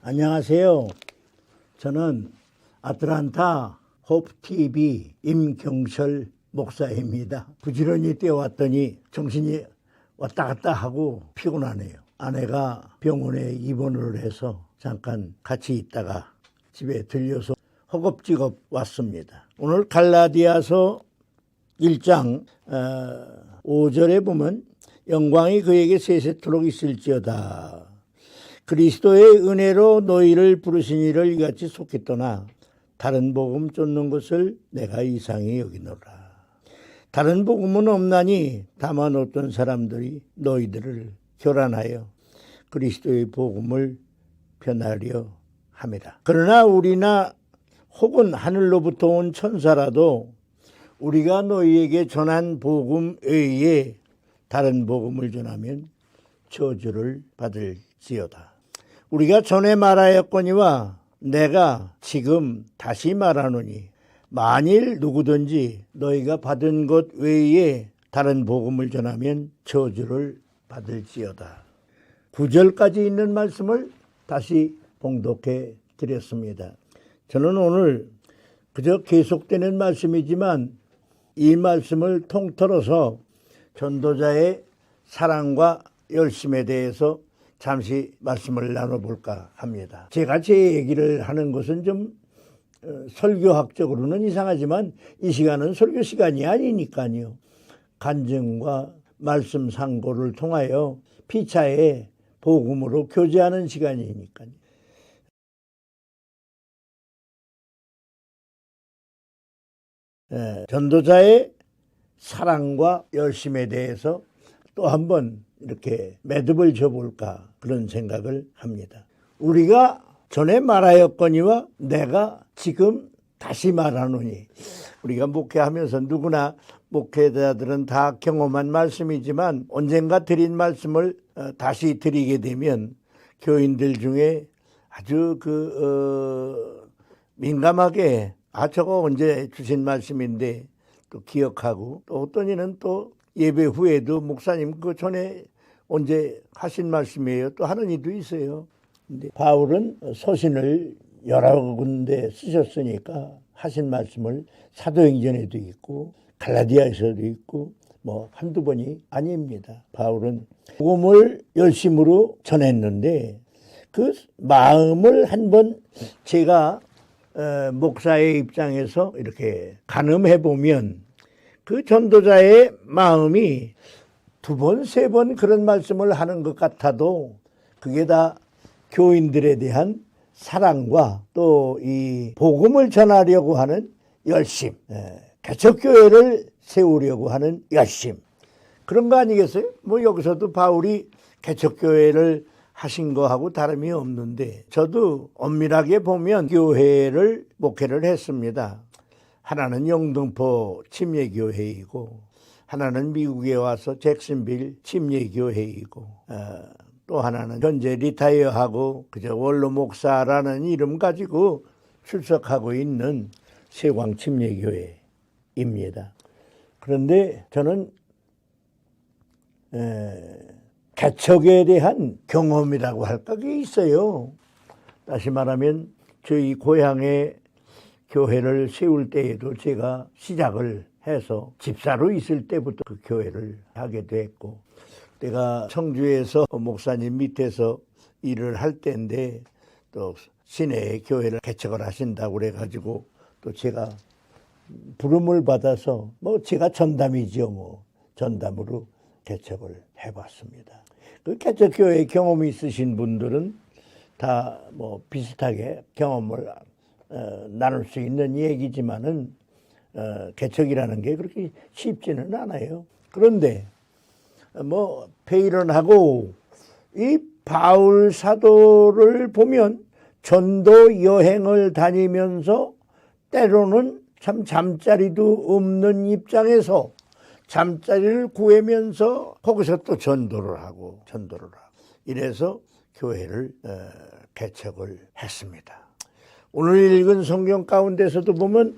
안녕하세요. 저는 아틀란타 호프TV 임경철 목사입니다. 부지런히 뛰어왔더니 정신이 왔다 갔다 하고 피곤하네요. 아내가 병원에 입원을 해서 잠깐 같이 있다가 집에 들려서 허겁지겁 왔습니다. 오늘 갈라디아서 1장 5절에 보면 영광이 그에게 세세토록 있을지어다. 그리스도의 은혜로 너희를 부르신 이를 이같이 속했더나 다른 복음 쫓는 것을 내가 이상히 여기노라. 다른 복음은 없나니 다만 어떤 사람들이 너희들을 교란하여 그리스도의 복음을 변하려 함이라. 그러나 우리나 혹은 하늘로부터 온 천사라도 우리가 너희에게 전한 복음 외에 다른 복음을 전하면 저주를 받을지어다. 우리가 전에 말하였거니와 내가 지금 다시 말하노니 만일 누구든지 너희가 받은 것 외에 다른 복음을 전하면 저주를 받을지어다. 9절까지 있는 말씀을 다시 봉독해 드렸습니다. 저는 오늘 그저 계속되는 말씀이지만 이 말씀을 통틀어서 전도자의 사랑과 열심에 대해서 잠시 말씀을 나눠볼까 합니다. 제가 제 얘기를 하는 것은 좀 설교학적으로는 이상하지만 이 시간은 설교 시간이 아니니까요. 간증과 말씀 상고를 통하여 피차의 복음으로 교제하는 시간이니까요. 전도자의 사랑과 열심에 대해서 또 한번 이렇게 매듭을 져볼까 그런 생각을 합니다. 우리가 전에 말하였거니와 내가 지금 다시 말하노니, 우리가 목회하면서 누구나 목회자들은 다 경험한 말씀이지만 언젠가 드린 말씀을 다시 드리게 되면 교인들 중에 아주 민감하게 저거 언제 주신 말씀인데 또 기억하고, 또 어떤 이는 또 예배 후에도 목사님 그 전에 언제 하신 말씀이에요 또 하는 이도 있어요. 근데 바울은 서신을 여러 군데 쓰셨으니까 하신 말씀을 사도행전에도 있고 갈라디아에서도 있고 뭐 한두 번이 아닙니다. 바울은 복음을 열심으로 전했는데 그 마음을 한번 제가 목사의 입장에서 이렇게 가늠해 보면 그 전도자의 마음이 두 번, 세 번 그런 말씀을 하는 것 같아도 그게 다 교인들에 대한 사랑과 또 이 복음을 전하려고 하는 열심, 개척교회를 세우려고 하는 열심, 그런 거 아니겠어요? 뭐 여기서도 바울이 개척교회를 하신 거하고 다름이 없는데, 저도 엄밀하게 보면 교회를 목회를 했습니다. 하나는 영등포 침례교회이고 하나는 미국에 와서 잭슨빌 침례교회이고 또 하나는 현재 리타이어하고 그저 원로 목사라는 이름 가지고 출석하고 있는 세광 침례교회입니다. 그런데 저는 개척에 대한 경험이라고 할까 그게 있어요. 다시 말하면 저희 고향에 교회를 세울 때에도 제가 시작을 해서 집사로 있을 때부터 그 교회를 하게 됐고, 내가 청주에서 목사님 밑에서 일을 할 때인데 또 시내에 교회를 개척을 하신다고 그래가지고 또 제가 부름을 받아서 뭐 제가 전담이죠. 뭐 전담으로 개척을 해봤습니다. 그 개척교회 경험이 있으신 분들은 다 뭐 비슷하게 경험을 나눌 수 있는 얘기지만은 개척이라는 게 그렇게 쉽지는 않아요. 그런데 뭐 폐일원하고 이 바울 사도를 보면 전도 여행을 다니면서 때로는 참 잠자리도 없는 입장에서 잠자리를 구하면서 거기서 또 전도를 하고 이래서 교회를 개척을 했습니다. 오늘 읽은 성경 가운데서도 보면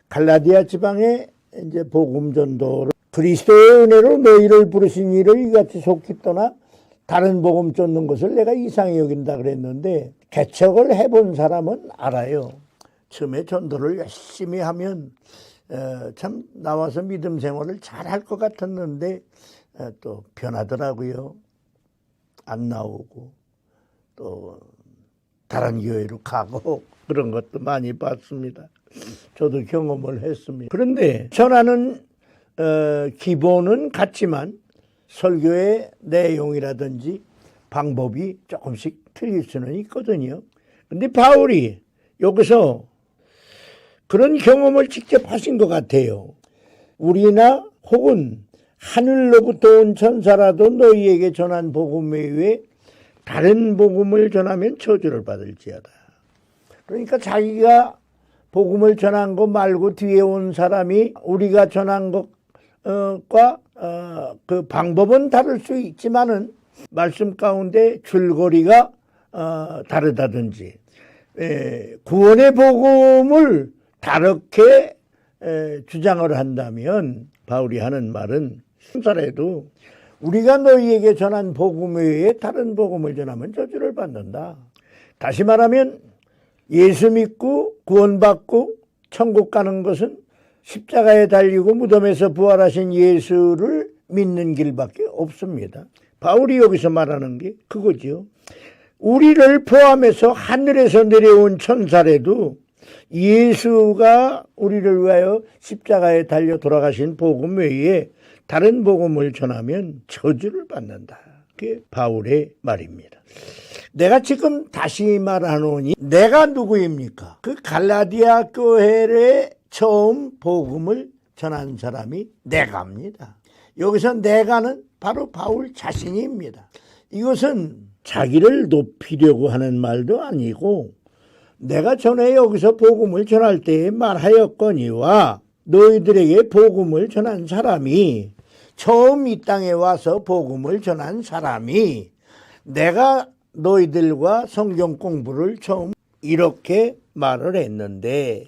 갈라디아 지방에 이제 복음 전도를 그리스도의 은혜로 너희를 부르신 이를 이같이 속히 떠나 다른 복음 쫓는 것을 내가 이상히 여긴다 그랬는데, 개척을 해본 사람은 알아요. 처음에 전도를 열심히 하면 참 나와서 믿음 생활을 잘할 것 같았는데 또 변하더라고요. 안 나오고 또 다른 교회로 가고 그런 것도 많이 봤습니다. 저도 경험을 했습니다. 그런데 전하는 기본은 같지만 설교의 내용이라든지 방법이 조금씩 틀릴 수는 있거든요. 근데 바울이 여기서 그런 경험을 직접 하신 것 같아요. 우리나 혹은 하늘로부터 온 천사라도 너희에게 전한 복음 외에 다른 복음을 전하면 저주를 받을지어다. 그러니까 자기가 복음을 전한 것 말고 뒤에 온 사람이 우리가 전한 것과 그 방법은 다를 수 있지만은 말씀 가운데 줄거리가 다르다든지 구원의 복음을 다르게 주장을 한다면 바울이 하는 말은 천사라도 우리가 너희에게 전한 복음 외에 다른 복음을 전하면 저주를 받는다. 다시 말하면 예수 믿고 구원받고 천국 가는 것은 십자가에 달리고 무덤에서 부활하신 예수를 믿는 길밖에 없습니다. 바울이 여기서 말하는 게 그거죠. 우리를 포함해서 하늘에서 내려온 천사라도 예수가 우리를 위하여 십자가에 달려 돌아가신 복음 외에 다른 복음을 전하면 저주를 받는다. 그게 바울의 말입니다. 내가 지금 다시 말하노니 내가 누구입니까? 그 갈라디아 교회에 처음 복음을 전한 사람이 내가입니다. 여기서 내가는 바로 바울 자신입니다. 이것은 자기를 높이려고 하는 말도 아니고 내가 전에 여기서 복음을 전할 때에 말하였거니와 너희들에게 복음을 전한 사람이 처음 이 땅에 와서 복음을 전한 사람이 내가 너희들과 성경 공부를 처음 이렇게 말을 했는데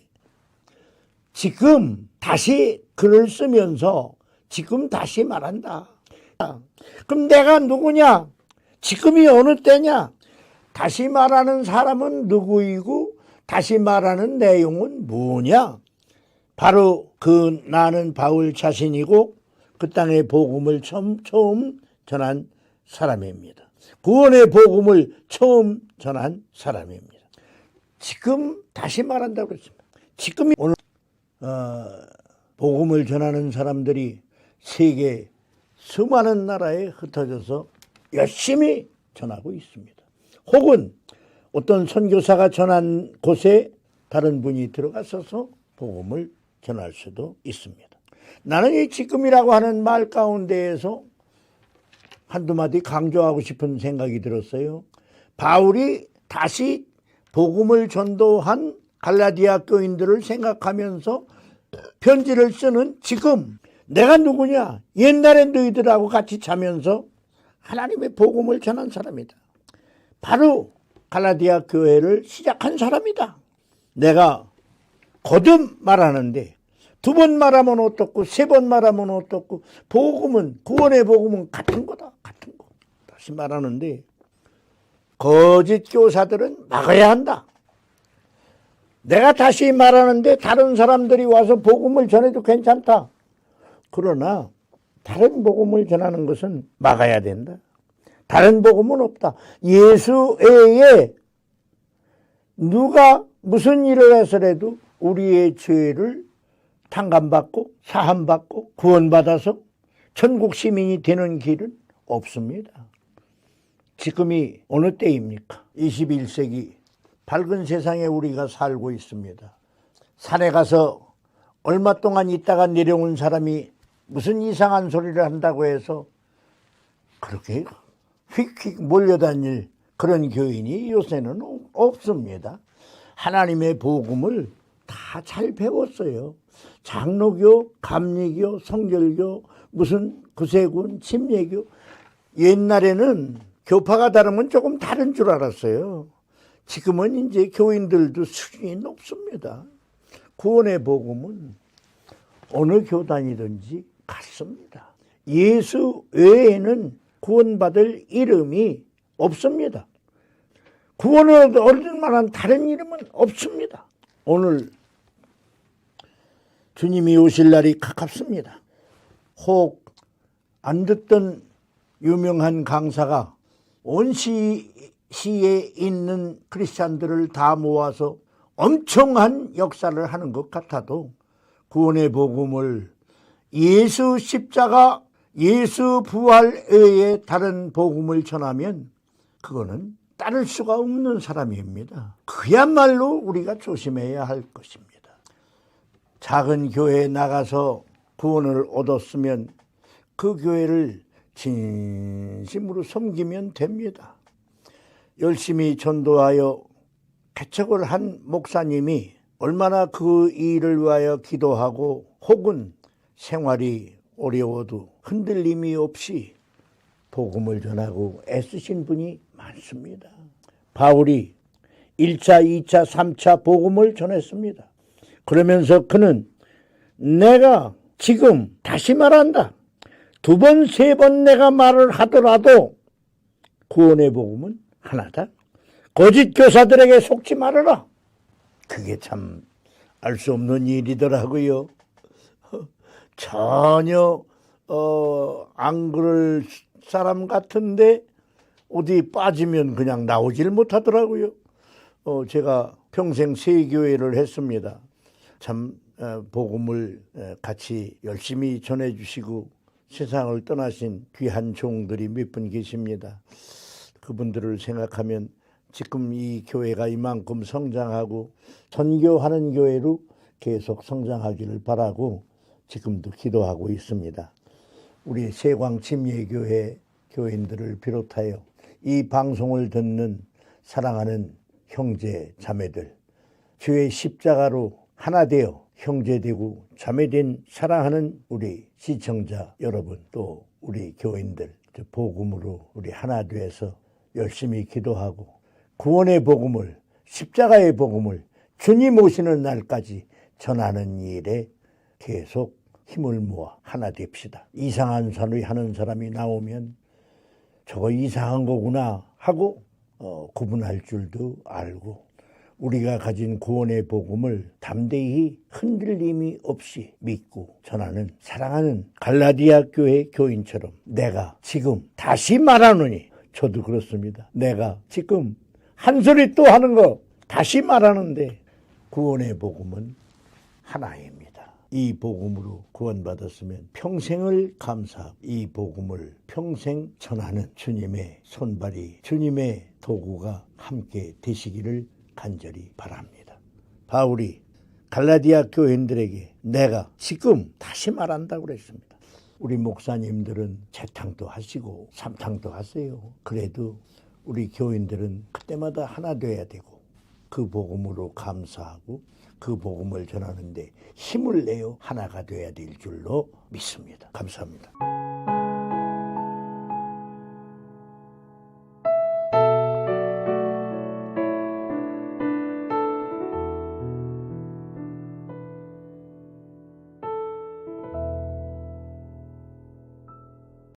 지금 다시 글을 쓰면서 지금 다시 말한다. 그럼 내가 누구냐? 지금이 어느 때냐? 다시 말하는 사람은 누구이고 다시 말하는 내용은 뭐냐? 바로 그 나는 바울 자신이고 그 땅의 복음을 처음 전한 사람입니다. 구원의 복음을 처음 전한 사람입니다. 지금 다시 말한다고 그랬습니다. 지금이 오늘 복음을 전하는 사람들이 세계 수많은 나라에 흩어져서 열심히 전하고 있습니다. 혹은 어떤 선교사가 전한 곳에 다른 분이 들어가서서 복음을 전할 수도 있습니다. 나는 이 지금이라고 하는 말 가운데에서 한두 마디 강조하고 싶은 생각이 들었어요. 바울이 다시 복음을 전도한 갈라디아 교인들을 생각하면서 편지를 쓰는 지금 내가 누구냐? 옛날에 너희들하고 같이 자면서 하나님의 복음을 전한 사람이다. 바로 갈라디아 교회를 시작한 사람이다. 내가 거듭 말하는데 두 번 말하면 어떻고 세 번 말하면 어떻고 복음은 구원의 복음은 같은 거다. 같은 거. 다시 말하는데 거짓 교사들은 막아야 한다. 내가 다시 말하는데 다른 사람들이 와서 복음을 전해도 괜찮다. 그러나 다른 복음을 전하는 것은 막아야 된다. 다른 복음은 없다. 예수 외에 누가 무슨 일을 해서라도 우리의 죄를 탕감받고 사함받고 구원받아서 천국 시민이 되는 길은 없습니다. 지금이 어느 때입니까? 21세기 밝은 세상에 우리가 살고 있습니다. 산에 가서 얼마 동안 있다가 내려온 사람이 무슨 이상한 소리를 한다고 해서 그렇게 휙휙 몰려다닐 그런 교인이 요새는 없습니다. 하나님의 복음을 다 잘 배웠어요. 장로교, 감리교, 성결교, 무슨 구세군, 침례교. 옛날에는 교파가 다르면 조금 다른 줄 알았어요. 지금은 이제 교인들도 수준이 높습니다. 구원의 복음은 어느 교단이든지 같습니다. 예수 외에는 구원받을 이름이 없습니다. 구원을 얻을 만한 다른 이름은 없습니다. 오늘 주님이 오실 날이 가깝습니다. 혹 안 듣던 유명한 강사가 온 시에 있는 크리스찬들을 다 모아서 엄청난 역사를 하는 것 같아도 구원의 복음을 예수 십자가, 예수 부활 외에 다른 복음을 전하면 그거는 따를 수가 없는 사람입니다. 그야말로 우리가 조심해야 할 것입니다. 작은 교회에 나가서 구원을 얻었으면 그 교회를 진심으로 섬기면 됩니다. 열심히 전도하여 개척을 한 목사님이 얼마나 그 일을 위하여 기도하고 혹은 생활이 어려워도 흔들림이 없이 복음을 전하고 애쓰신 분이 많습니다. 바울이 1차, 2차, 3차 복음을 전했습니다. 그러면서 그는 내가 지금 다시 말한다. 2번, 3번 내가 말을 하더라도 구원의 복음은 하나다. 거짓 교사들에게 속지 말아라. 그게 참 알 수 없는 일이더라고요. 전혀 안 그럴 사람 같은데 어디 빠지면 그냥 나오질 못하더라고요. 제가 평생 세 교회를 했습니다. 참 복음을 같이 열심히 전해주시고 세상을 떠나신 귀한 종들이 몇 분 계십니다. 그분들을 생각하면 지금 이 교회가 이만큼 성장하고 선교하는 교회로 계속 성장하기를 바라고 지금도 기도하고 있습니다. 우리 세광침례교회 교인들을 비롯하여 이 방송을 듣는 사랑하는 형제 자매들, 주의 십자가로 하나 되어 형제되고 자매된 사랑하는 우리 시청자 여러분, 또 우리 교인들, 복음으로 우리 하나 되어서 열심히 기도하고 구원의 복음을, 십자가의 복음을 주님 오시는 날까지 전하는 일에 계속 힘을 모아 하나 됩시다. 이상한 소리 하는 사람이 나오면 저거 이상한 거구나 하고 구분할 줄도 알고 우리가 가진 구원의 복음을 담대히 흔들림이 없이 믿고 전하는 사랑하는 갈라디아 교회 교인처럼 내가 지금 다시 말하노니, 저도 그렇습니다. 내가 지금 한 소리 또 하는 거 다시 말하는데 구원의 복음은 하나입니다. 이 복음으로 구원받았으면 평생을 감사하고 이 복음을 평생 전하는 주님의 손발이, 주님의 도구가 함께 되시기를 간절히 바랍니다. 바울이 갈라디아 교인들에게 내가 지금 다시 말한다고 그랬습니다. 우리 목사님들은 재탕도 하시고 삼탕도 하세요. 그래도 우리 교인들은 그때마다 하나 돼야 되고 그 복음으로 감사하고 그 복음을 전하는데 힘을 내어 하나가 돼야 될 줄로 믿습니다. 감사합니다.